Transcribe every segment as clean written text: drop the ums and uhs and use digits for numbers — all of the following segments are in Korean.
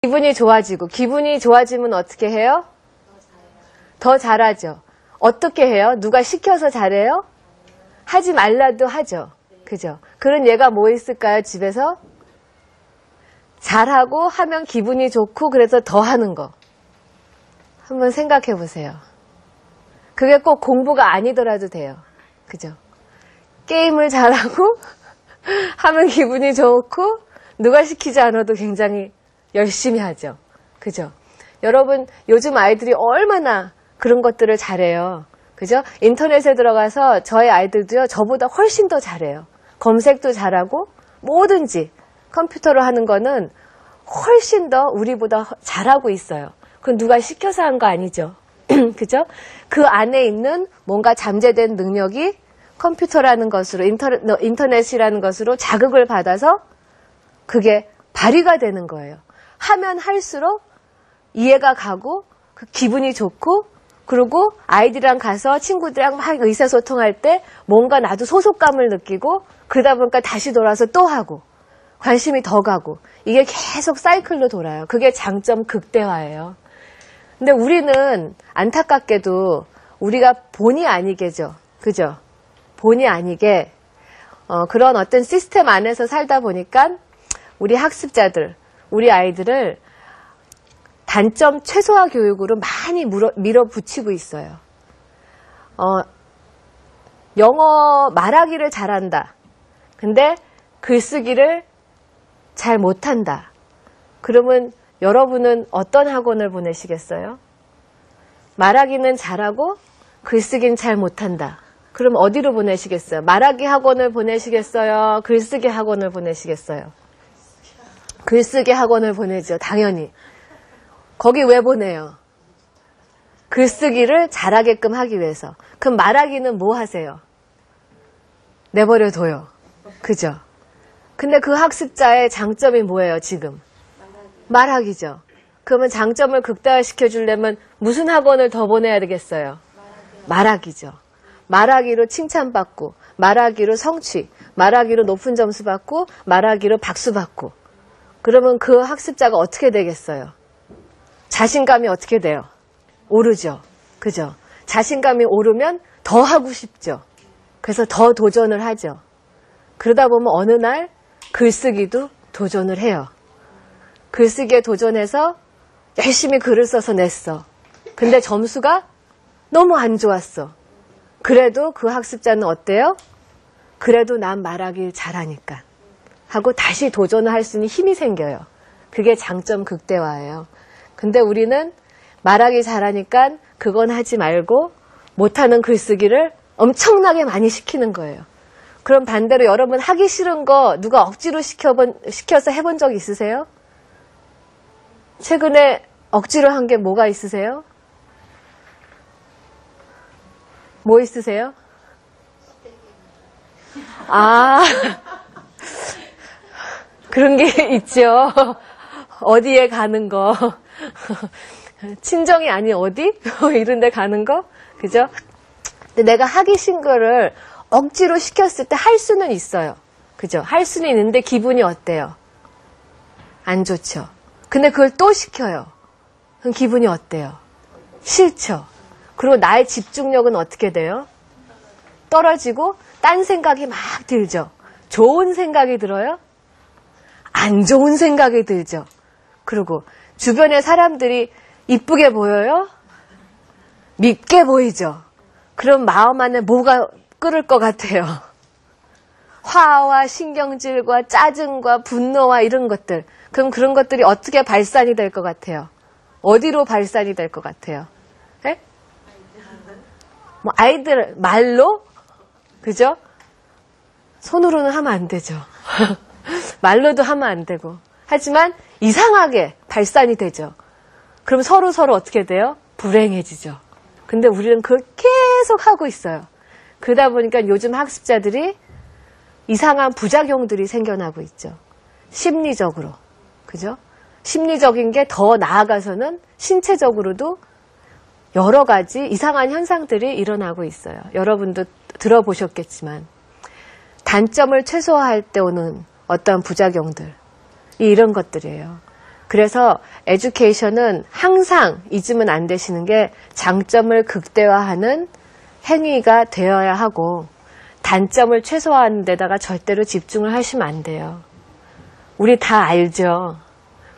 기분이 좋아지고, 기분이 좋아지면 어떻게 해요? 더 잘하죠. 어떻게 해요? 누가 시켜서 잘해요? 하지 말라도 하죠. 그죠? 그런 예가 뭐 있을까요, 집에서? 잘하고 하면 기분이 좋고 그래서 더 하는 거. 한번 생각해 보세요. 그게 꼭 공부가 아니더라도 돼요. 그죠? 게임을 잘하고 하면 기분이 좋고 누가 시키지 않아도 굉장히 열심히 하죠. 그죠? 여러분, 요즘 아이들이 얼마나 그런 것들을 잘해요. 그죠? 인터넷에 들어가서 저희 아이들도요, 저보다 훨씬 더 잘해요. 검색도 잘하고, 뭐든지 컴퓨터로 하는 거는 훨씬 더 우리보다 잘하고 있어요. 그건 누가 시켜서 한 거 아니죠. 그죠? 그 안에 있는 뭔가 잠재된 능력이 컴퓨터라는 것으로, 인터넷이라는 것으로 자극을 받아서 그게 발휘가 되는 거예요. 하면 할수록 이해가 가고 그 기분이 좋고 그리고 아이들이랑 가서 친구들이랑 막 의사소통할 때 뭔가 나도 소속감을 느끼고 그러다 보니까 다시 돌아서 또 하고 관심이 더 가고 이게 계속 사이클로 돌아요. 그게 장점 극대화예요. 근데 우리는 안타깝게도 우리가 본의 아니게죠. 그죠? 본의 아니게 그런 어떤 시스템 안에서 살다 보니까 우리 학습자들, 우리 아이들을 단점 최소화 교육으로 많이 밀어붙이고 있어요. 영어 말하기를 잘한다. 근데 글쓰기를 잘 못한다. 그러면 여러분은 어떤 학원을 보내시겠어요? 말하기는 잘하고 글쓰기는 잘 못한다. 그럼 어디로 보내시겠어요? 말하기 학원을 보내시겠어요? 글쓰기 학원을 보내시겠어요? 글쓰기 학원을 보내죠. 당연히. 거기 왜 보내요? 글쓰기를 잘하게끔 하기 위해서. 그럼 말하기는 뭐 하세요? 내버려둬요. 그죠? 근데 그 학습자의 장점이 뭐예요, 지금? 말하기죠. 그러면 장점을 극대화시켜 주려면 무슨 학원을 더 보내야 되겠어요? 말하기죠. 말하기로 칭찬받고, 말하기로 성취, 말하기로 높은 점수 받고, 말하기로 박수 받고. 그러면 그 학습자가 어떻게 되겠어요? 자신감이 어떻게 돼요? 오르죠. 그죠? 자신감이 오르면 더 하고 싶죠. 그래서 더 도전을 하죠. 그러다 보면 어느 날 글쓰기도 도전을 해요. 글쓰기에 도전해서 열심히 글을 써서 냈어. 근데 점수가 너무 안 좋았어. 그래도 그 학습자는 어때요? 그래도 난 말하길 잘하니까 하고 다시 도전을 할 수 있는 힘이 생겨요. 그게 장점 극대화예요. 근데 우리는 말하기 잘하니까 그건 하지 말고 못하는 글쓰기를 엄청나게 많이 시키는 거예요. 그럼 반대로 여러분 하기 싫은 거 누가 억지로 시켜서 해본 적 있으세요? 최근에 억지로 한 게 뭐가 있으세요? 뭐 있으세요? 아, 그런 게 있죠. 어디에 가는 거. 친정이 아닌 어디? 이런 데 가는 거? 그죠? 근데 내가 하기 싫은 거를 억지로 시켰을 때 할 수는 있어요. 그죠? 할 수는 있는데 기분이 어때요? 안 좋죠. 근데 그걸 또 시켜요. 그럼 기분이 어때요? 싫죠. 그리고 나의 집중력은 어떻게 돼요? 떨어지고 딴 생각이 막 들죠. 좋은 생각이 들어요? 안 좋은 생각이 들죠. 그리고 주변의 사람들이 이쁘게 보여요? 밉게 보이죠. 그럼 마음 안에 뭐가 끓을 것 같아요? 화와 신경질과 짜증과 분노와 이런 것들. 그럼 그런 것들이 어떻게 발산이 될 것 같아요? 어디로 발산이 될 것 같아요? 네? 뭐 아이들 말로? 그죠? 손으로는 하면 안 되죠. 말로도 하면 안 되고. 하지만 이상하게 발산이 되죠. 그럼 서로 어떻게 돼요? 불행해지죠. 근데 우리는 그걸 계속 하고 있어요. 그러다 보니까 요즘 학습자들이 이상한 부작용들이 생겨나고 있죠. 심리적으로. 그죠? 심리적인 게 더 나아가서는 신체적으로도 여러 가지 이상한 현상들이 일어나고 있어요. 여러분도 들어보셨겠지만 단점을 최소화할 때 오는 어떤 부작용들 이런 것들이에요. 그래서 에듀케이션은 항상 잊으면 안 되시는 게 장점을 극대화하는 행위가 되어야 하고 단점을 최소화하는 데다가 절대로 집중을 하시면 안 돼요. 우리 다 알죠.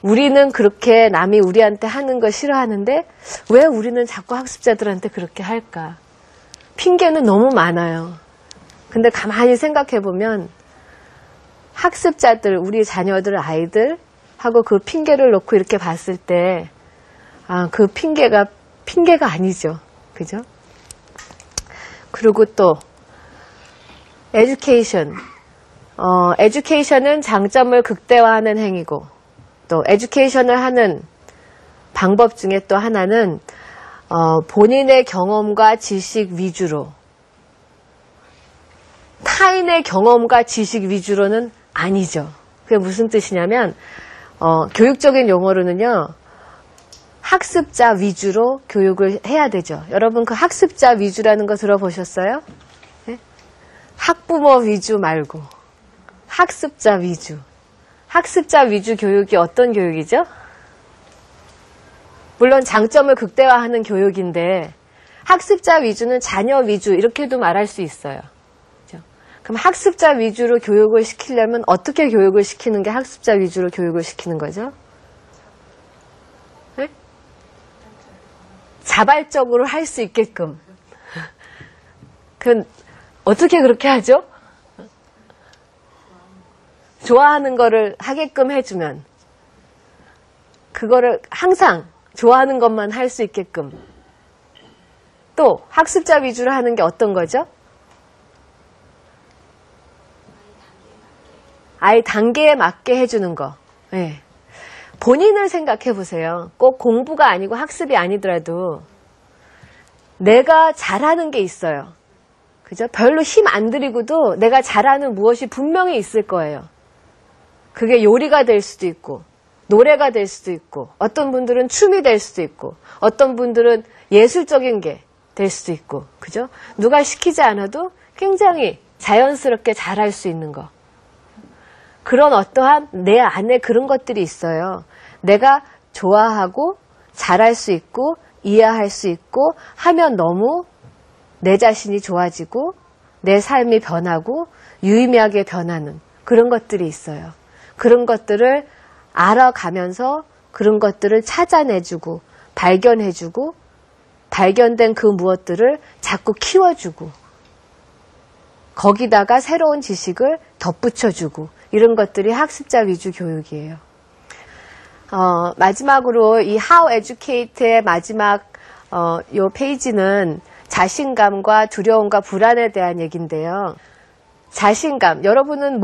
우리는 그렇게 남이 우리한테 하는 거 싫어하는데 왜 우리는 자꾸 학습자들한테 그렇게 할까? 핑계는 너무 많아요. 근데 가만히 생각해 보면 학습자들, 우리 자녀들, 아이들 하고 그 핑계를 놓고 이렇게 봤을 때, 그 핑계가 아니죠. 그죠? 그리고 또, 에듀케이션은 장점을 극대화하는 행위고, 또 에듀케이션을 하는 방법 중에 또 하나는, 본인의 경험과 지식 위주로, 타인의 경험과 지식 위주로는 아니죠. 그게 무슨 뜻이냐면, 교육적인 용어로는요, 학습자 위주로 교육을 해야 되죠. 여러분 그 학습자 위주라는 거 들어보셨어요? 네? 학부모 위주 말고 학습자 위주. 학습자 위주 교육이 어떤 교육이죠? 물론 장점을 극대화하는 교육인데 학습자 위주는 자녀 위주 이렇게도 말할 수 있어요. 그렇죠? 그럼 학습자 위주로 교육을 시키려면 어떻게 교육을 시키는 게 학습자 위주로 교육을 시키는 거죠? 네? 자발적으로 할 수 있게끔. 어떻게 그렇게 하죠? 좋아하는 거를 하게끔 해주면 그거를 항상 좋아하는 것만 할 수 있게끔. 또 학습자 위주로 하는 게 어떤 거죠? 아이 단계에 맞게 해주는 거. 네. 본인을 생각해 보세요. 꼭 공부가 아니고 학습이 아니더라도 내가 잘하는 게 있어요. 그죠? 별로 힘 안 들이고도 내가 잘하는 무엇이 분명히 있을 거예요. 그게 요리가 될 수도 있고 노래가 될 수도 있고 어떤 분들은 춤이 될 수도 있고 어떤 분들은 예술적인 게 될 수도 있고 그죠? 누가 시키지 않아도 굉장히 자연스럽게 잘할 수 있는 거. 그런 어떠한 내 안에 그런 것들이 있어요. 내가 좋아하고 잘할 수 있고 이해할 수 있고 하면 너무 내 자신이 좋아지고 내 삶이 변하고 유의미하게 변하는 그런 것들이 있어요. 그런 것들을 알아가면서 그런 것들을 찾아내주고 발견해주고 발견된 그 무엇들을 자꾸 키워주고 거기다가 새로운 지식을 덧붙여주고 이런 것들이 학습자 위주 교육이에요. 마지막으로 이 How Educate의 마지막 요 페이지는 자신감과 두려움과 불안에 대한 얘기인데요. 자신감, 여러분은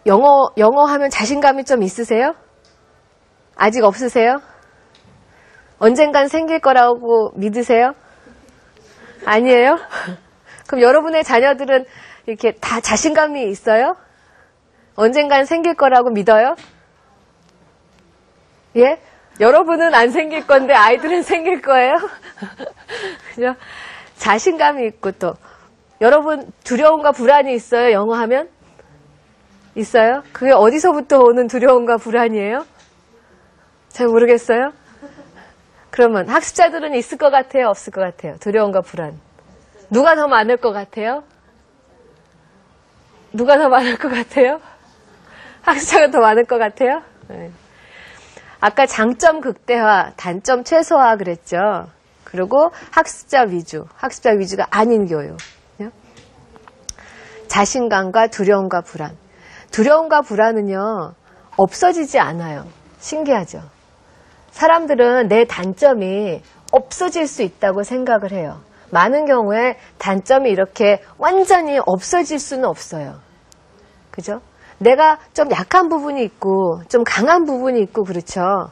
영어 하면 자신감이 좀 있으세요? 아직 없으세요? 언젠간 생길 거라고 믿으세요? 아니에요? 그럼 여러분의 자녀들은 이렇게 다 자신감이 있어요? 언젠간 생길 거라고 믿어요? 예? 여러분은 안 생길 건데 아이들은 생길 거예요? 그죠? 자신감이 있고 또 여러분 두려움과 불안이 있어요? 영어 하면? 있어요? 그게 어디서부터 오는 두려움과 불안이에요? 잘 모르겠어요? 그러면 학습자들은 있을 것 같아요? 없을 것 같아요? 두려움과 불안. 누가 더 많을 것 같아요? 누가 더 많을 것 같아요? 학습자가 더 많을 것 같아요? 네. 아까 장점 극대화, 단점 최소화 그랬죠? 그리고 학습자 위주가 아닌 교육. 자신감과 두려움과 불안. 두려움과 불안은요, 없어지지 않아요. 신기하죠? 사람들은 내 단점이 없어질 수 있다고 생각을 해요. 많은 경우에 단점이 이렇게 완전히 없어질 수는 없어요. 그죠? 내가 좀 약한 부분이 있고, 좀 강한 부분이 있고, 그렇죠?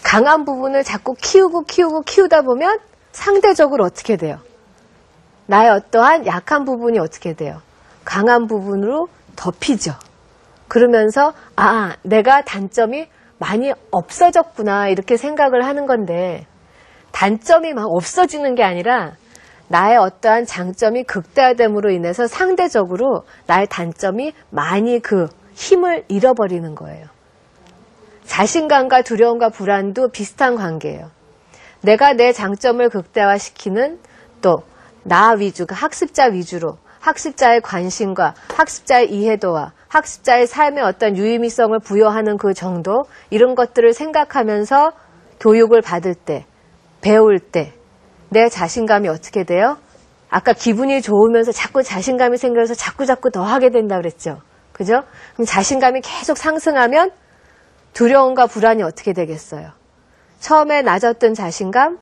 강한 부분을 자꾸 키우다 보면 상대적으로 어떻게 돼요? 나의 어떠한 약한 부분이 어떻게 돼요? 강한 부분으로 덮이죠. 그러면서 내가 단점이 많이 없어졌구나 이렇게 생각을 하는 건데 단점이 막 없어지는 게 아니라 나의 어떠한 장점이 극대화됨으로 인해서 상대적으로 나의 단점이 많이 그 힘을 잃어버리는 거예요. 자신감과 두려움과 불안도 비슷한 관계예요. 내가 내 장점을 극대화시키는 또 나 위주가 학습자 위주로 학습자의 관심과 학습자의 이해도와 학습자의 삶의 어떤 유의미성을 부여하는 그 정도 이런 것들을 생각하면서 교육을 받을 때 배울 때 내 자신감이 어떻게 돼요? 아까 기분이 좋으면서 자꾸 자신감이 생겨서 자꾸 더 하게 된다 그랬죠. 그죠? 그럼 자신감이 계속 상승하면 두려움과 불안이 어떻게 되겠어요? 처음에 낮았던 자신감